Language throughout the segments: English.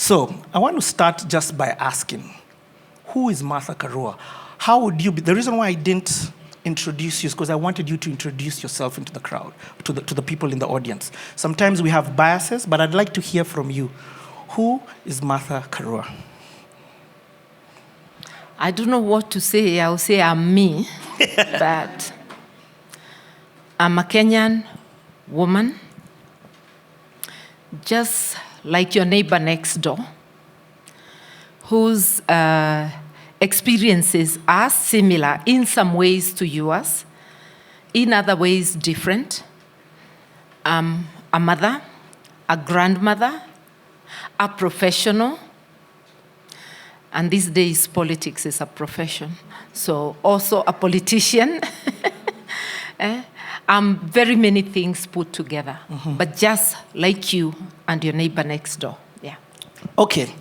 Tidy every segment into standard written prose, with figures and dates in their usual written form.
So I want to start just by asking, who is Martha Karua? How would you be? The reason why I didn't introduce you is because I wanted you to introduce yourself into the crowd, to the people in the audience. Sometimes we have biases, but I'd like to hear from you. Who is Martha Karua? I don't know what to say. I'll say I'm me, but I'm a Kenyan woman, just like your neighbor next door, whose experiences are similar in some ways to yours, in other ways different. I'm a mother, a grandmother, a professional, and these days politics is a profession, so also a politician. Very many things put together, but just like you and your neighbor next door. Yeah. Okay.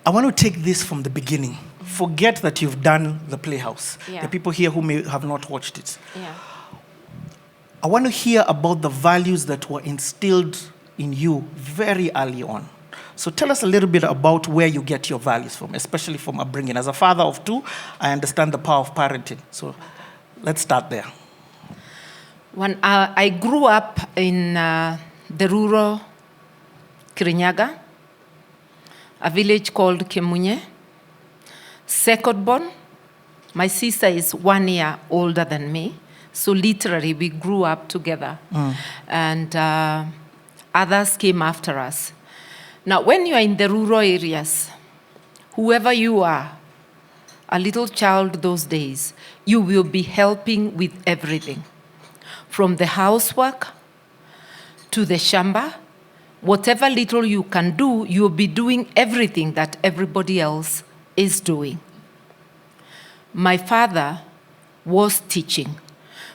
I want to take this from the beginning. Forget that you've done the Playhouse. Yeah. The people here who may have not watched it. Yeah. I want to hear about the values that were instilled in you very early on. So tell us a little bit about where you get your values from, especially from upbringing. As a father of two, I understand the power of parenting. So let's start there. When I grew up in the rural Kirinyaga, a village called Kemunye. Second born, my sister is 1 year older than me. So literally, we grew up together. And others came after us. Now, when you are in the rural areas, whoever you are, a little child those days, you will be helping with everything. From the housework to the shamba, whatever little you can do, you'll be doing everything that everybody else is doing. My father was teaching.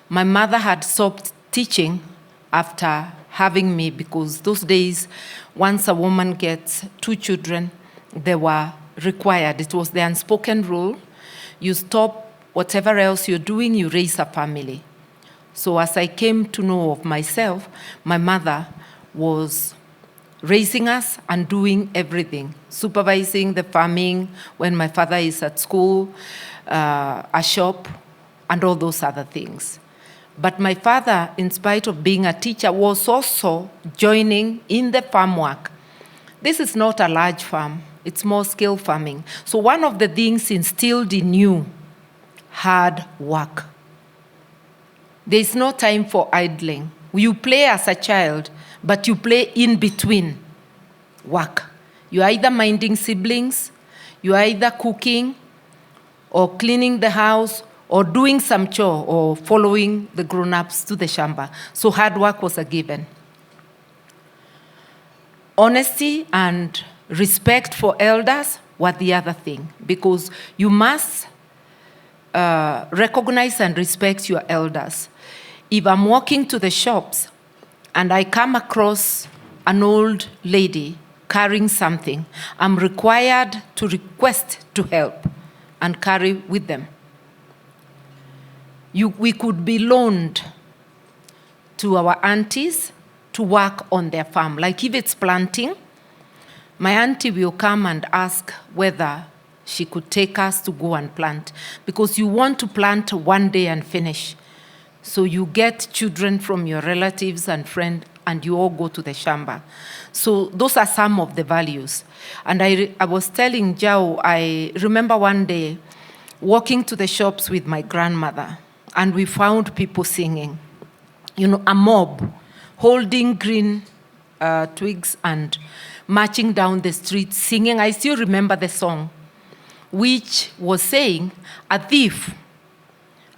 My mother had stopped teaching after having me because those days, once a woman gets 2 children, they were required. It was the unspoken rule. You stop whatever else you're doing, you raise a family. So as I came to know of myself, my mother was raising us and doing everything, supervising the farming when my father is at school, a shop, and all those other things. But my father, in spite of being a teacher, was also joining in the farm work. This is not a large farm, it's more scale farming. So one of the things instilled in you, hard work. There's no time for idling. You play as a child, but you play in between work. You're either minding siblings, you're either cooking, or cleaning the house, or doing some chore, or following the grown-ups to the shamba. So hard work was a given. Honesty and respect for elders were the other thing, because you must recognize and respect your elders. If I'm walking to the shops and I come across an old lady carrying something, I'm required to request to help and carry with them. We could be loaned to our aunties to work on their farm. Like if it's planting, my auntie will come and ask whether she could take us to go and plant, because you want to plant one day and finish. So you get children from your relatives and friends, and you all go to the shamba. So those are some of the values. And I was telling Jao, I remember one day walking to the shops with my grandmother, and we found people singing. A mob holding green twigs and marching down the street singing. I still remember the song, which was saying, a thief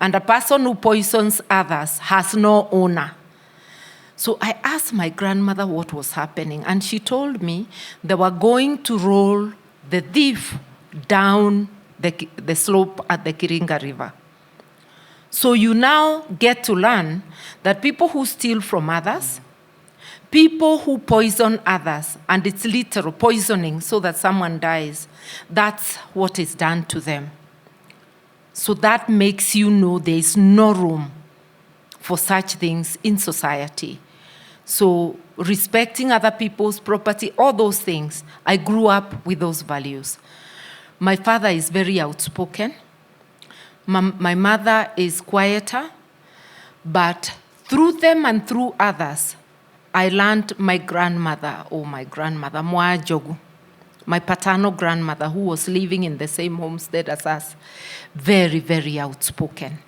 and a person who poisons others has no owner. So I asked my grandmother what was happening, and she told me they were going to roll the thief down the slope at the Kiringa River. So you now get to learn that people who steal from others, people who poison others, and it's literal poisoning so that someone dies, that's what is done to them. So that makes you know there is no room for such things in society. So respecting other people's property, all those things. I grew up with those values. My father is very outspoken. My mother is quieter, but through them and through others, I learned my grandmother, Mwa Jogu, my paternal grandmother, who was living in the same homestead as us, very, very outspoken.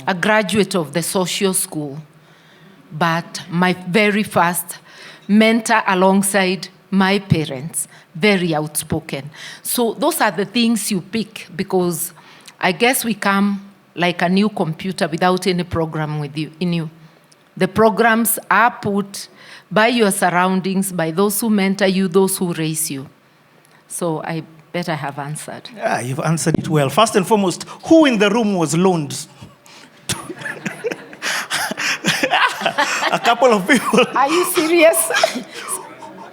A graduate of the social school, but my very first mentor alongside my parents, very outspoken. So those are the things you pick, because I guess we come like a new computer without any program in you. The programs are put by your surroundings, by those who mentor you, those who raise you. So I bet I have answered. Yeah, you've answered it well. First and foremost, who in the room was loaned? A couple of people. Are you serious?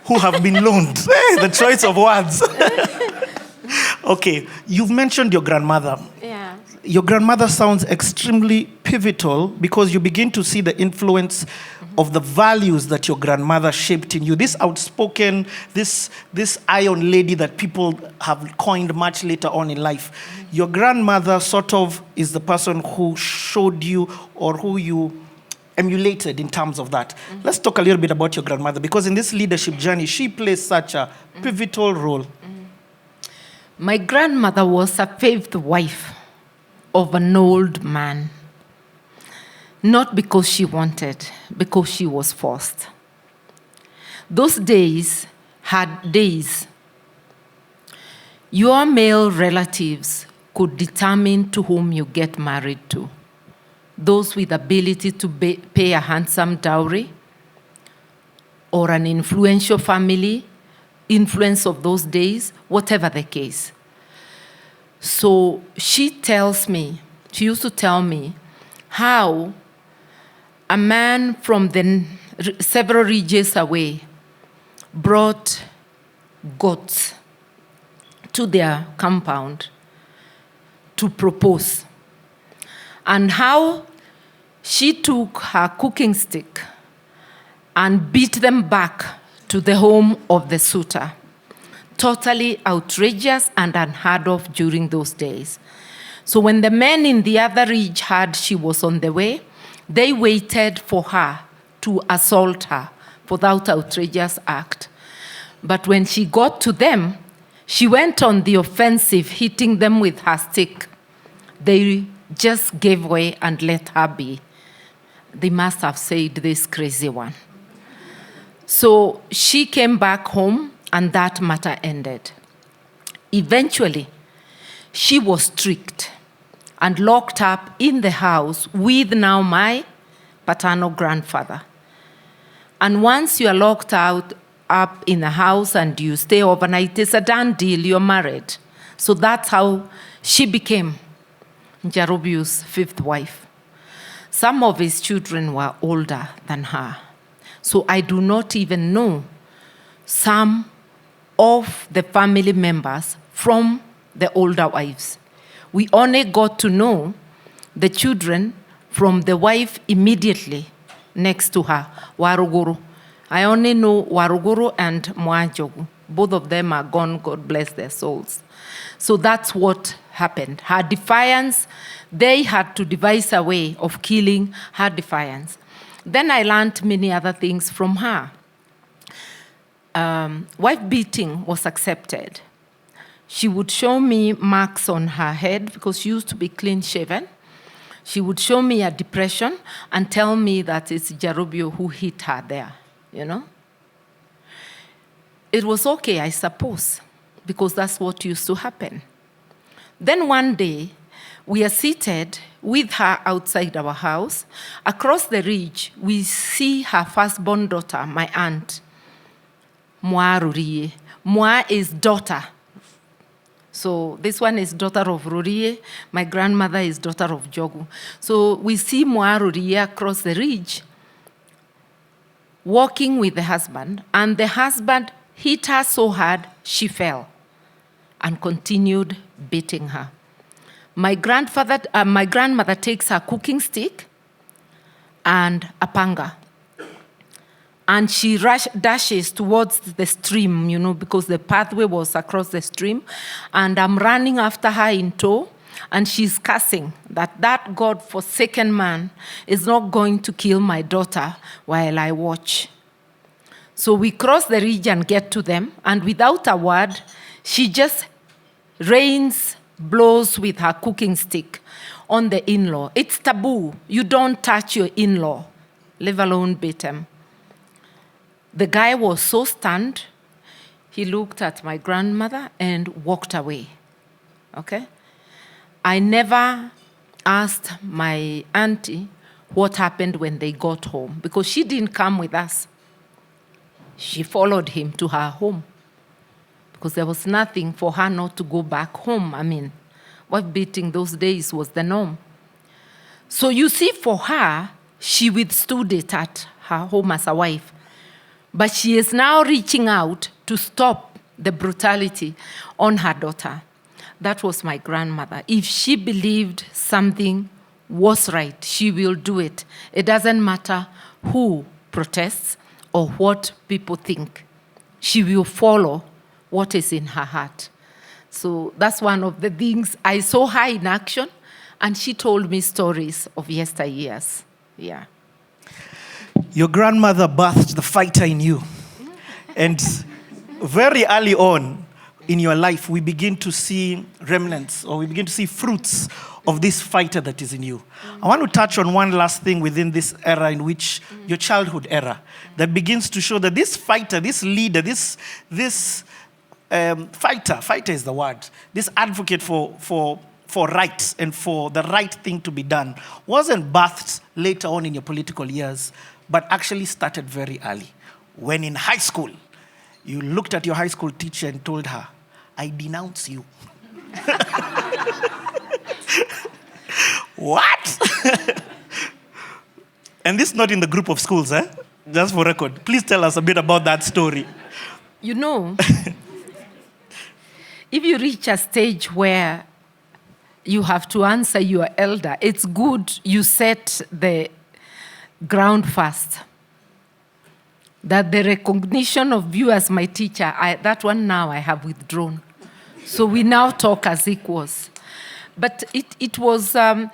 Who have been loaned. Hey, the choice of words. Okay, you've mentioned your grandmother. Yeah. Your grandmother sounds extremely pivotal because you begin to see the influence of the values that your grandmother shaped in you. This outspoken, this iron lady that people have coined much later on in life. Your grandmother sort of is the person who showed you or who you emulated in terms of that. Let's talk a little bit about your grandmother, because in this leadership journey, she plays such a pivotal role. My grandmother was a fifth wife of an old man. Not because she wanted, because she was forced. Those days had days. Your male relatives could determine to whom you get married to. Those with ability to pay a handsome dowry, or an influential family, influence of those days, whatever the case. So she used to tell me how a man from several regions away brought goats to their compound to propose, and how she took her cooking stick and beat them back to the home of the suitor. Totally outrageous and unheard of during those days. So when the men in the other ridge heard she was on the way, they waited for her to assault her for that outrageous act. But when she got to them, she went on the offensive, hitting them with her stick. They just gave way and let her be. They must have said, this crazy one. So she came back home, and that matter ended. Eventually, she was tricked and locked up in the house with now my paternal grandfather. And once you are locked up in a house and you stay overnight, it's a done deal, you're married. So that's how she became Njarubiu's fifth wife. Some of his children were older than her. So I do not even know some of the family members from the older wives. We only got to know the children from the wife immediately next to her, Waruguru. I only know Waruguru and Mwanjogu. Both of them are gone, God bless their souls. So that's what happened. Her defiance, they had to devise a way of killing her defiance. Then I learned many other things from her. Wife beating was accepted. She would show me marks on her head because she used to be clean shaven. She would show me a depression and tell me that it's Jarubio who hit her there, you know. It was okay, I suppose, because that's what used to happen. Then one day, we are seated with her outside our house. Across the ridge, we see her firstborn daughter, my aunt, Mwa Rurie. Mwa is daughter. So this one is daughter of Rurie. My grandmother is daughter of Jogu. So we see Mwa Rurie across the ridge, walking with the husband, and the husband hit her so hard she fell and continued beating her. My grandmother takes her cooking stick and a panga And she dashes towards the stream, because the pathway was across the stream. And I'm running after her in tow. And she's cursing that God-forsaken man is not going to kill my daughter while I watch. So we cross the ridge and get to them. And without a word, she just blows with her cooking stick on the in-law. It's taboo. You don't touch your in-law, let alone beat him. The guy was so stunned, he looked at my grandmother and walked away. Okay? I never asked my auntie what happened when they got home, because she didn't come with us. She followed him to her home, because there was nothing for her not to go back home. I mean, wife beating those days was the norm. So you see, for her, she withstood it at her home as a wife. But she is now reaching out to stop the brutality on her daughter. That was my grandmother. If she believed something was right, she will do it. It doesn't matter who protests or what people think. She will follow what is in her heart. So that's one of the things. I saw her in action, and she told me stories of yesteryears. Yeah. Your grandmother birthed the fighter in you. And very early on in your life, we begin to see remnants, or we begin to see fruits of this fighter that is in you. I want to touch on one last thing within this era, in which your childhood era, that begins to show that this fighter, this leader, this fighter is the word, this advocate for rights and for the right thing to be done, wasn't birthed later on in your political years, but actually started very early. When in high school, you looked at your high school teacher and told her, I denounce you. What? And this is not in the group of schools, eh? Just for record. Please tell us a bit about that story. If you reach a stage where you have to answer your elder, it's good you set the ground first. That the recognition of you as my teacher, that one now I have withdrawn. So we now talk as equals. But it was, it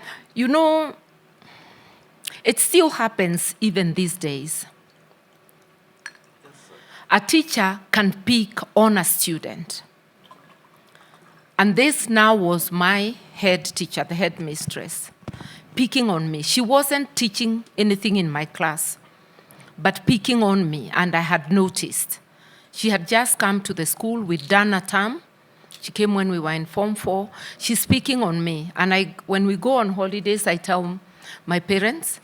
still happens even these days. A teacher can pick on a student. And this now was my head teacher, the headmistress, picking on me. She wasn't teaching anything in my class, but picking on me, and I had noticed. She had just come to the school. We'd done a term. She came when we were in Form 4. She's speaking on me. And when we go on holidays, I tell my parents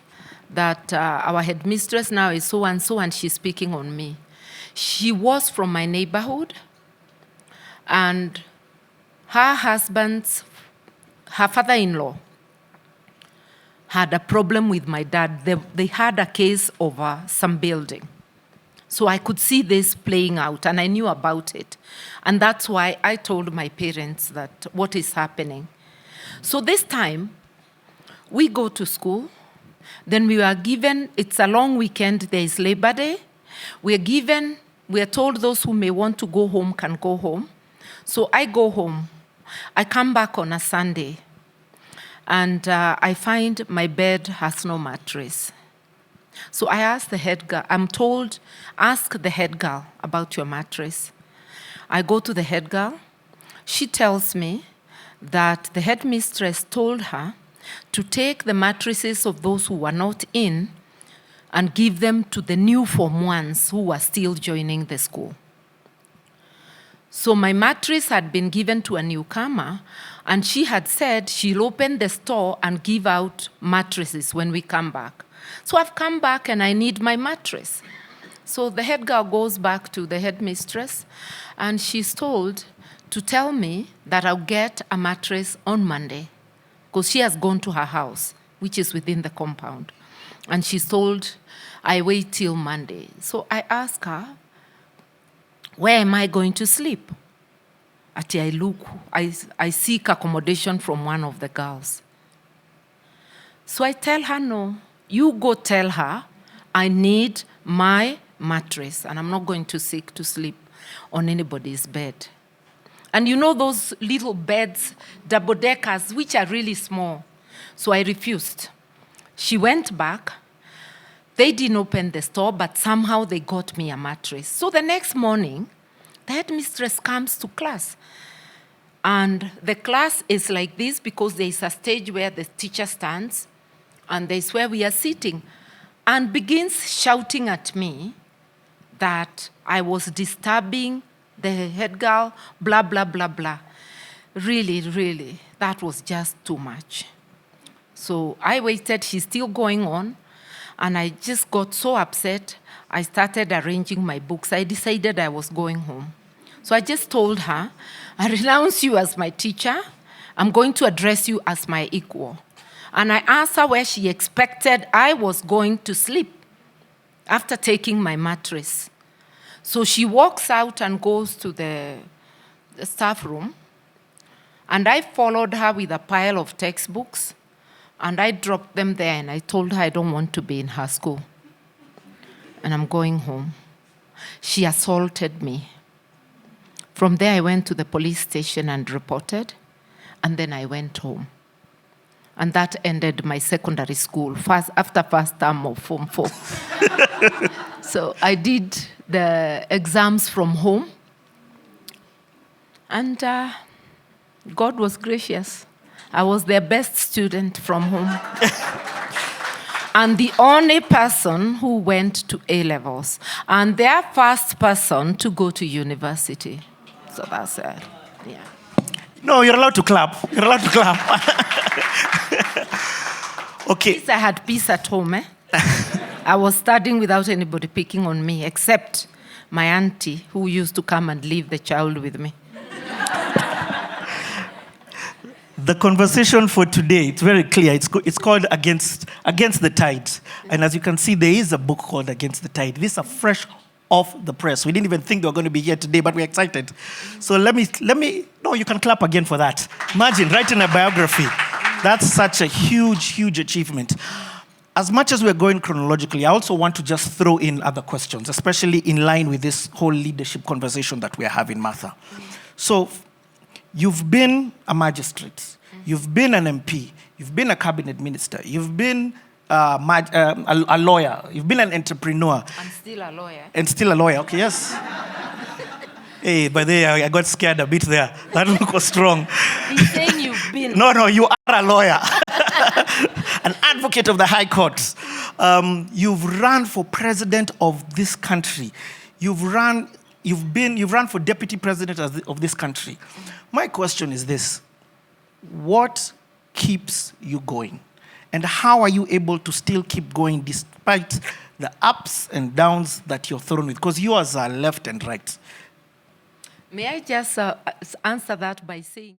that our headmistress now is so-and-so, and she's speaking on me. She was from my neighborhood, and her father-in-law had a problem with my dad. They had a case over some building. So I could see this playing out, and I knew about it. And that's why I told my parents that what is happening. So this time, we go to school. Then we are given, it's a long weekend, there is Labor Day. We are told those who may want to go home can go home. So I go home. I come back on a Sunday, and I find my bed has no mattress. So I asked the head girl, I'm told, ask the head girl about your mattress. I go to the head girl. She tells me that the headmistress told her to take the mattresses of those who were not in and give them to the new Form 1s who were still joining the school. So my mattress had been given to a newcomer, and she had said she'll open the store and give out mattresses when we come back. So I've come back and I need my mattress. So the head girl goes back to the headmistress, and she's told to tell me that I'll get a mattress on Monday, because she has gone to her house, which is within the compound. And she's told I wait till Monday. So I ask her, where am I going to sleep? I seek accommodation from one of the girls. So I tell her, no, you go tell her I need my mattress, and I'm not going to seek to sleep on anybody's bed. And you know those little beds, double-deckers, which are really small. So I refused. She went back. They didn't open the store, but somehow they got me a mattress. So the next morning, the headmistress comes to class. And the class is like this because there is a stage where the teacher stands, and there's where we are sitting, and begins shouting at me that I was disturbing the head girl, blah, blah, blah, blah. Really, really, that was just too much. So I waited, she's still going on, and I just got so upset, I started arranging my books. I decided I was going home. So I just told her, I renounce you as my teacher, I'm going to address you as my equal. And I asked her where she expected I was going to sleep after taking my mattress. So she walks out and goes to the staff room, and I followed her with a pile of textbooks, and I dropped them there, and I told her I don't want to be in her school, and I'm going home. She assaulted me. From there, I went to the police station and reported, and then I went home. And that ended my secondary school, after first term of Form 4. So I did the exams from home, and God was gracious. I was their best student from home. And the only person who went to A-levels, and their first person to go to university. So that's it, yeah. No, you're allowed to clap. You're allowed to clap. Okay. Peace, I had peace at home. I was studying without anybody picking on me, except my auntie, who used to come and leave the child with me. The conversation for today, it's very clear. It's called Against the Tide. And as you can see, there is a book called Against the Tide. These are fresh off the press. We didn't even think they were going to be here today, but we're excited. So let me, no, you can clap again for that. Imagine writing a biography. That's such a huge, huge achievement. As much as we're going chronologically, I also want to just throw in other questions, especially in line with this whole leadership conversation that we're having, Martha. So you've been a magistrate, you've been an MP, you've been a cabinet minister, you've been a lawyer, you've been an entrepreneur. I'm still a lawyer. And still a lawyer, okay, yes. Hey, by the way, I got scared a bit there. That look was strong. He's saying you've been. No, you are a lawyer. An advocate of the High Court. You've run for president of this country. You've run for deputy president of this country. My question is this: what keeps you going? And how are you able to still keep going despite the ups and downs that you're thrown with? Because yours are left and right. May I just answer that by saying...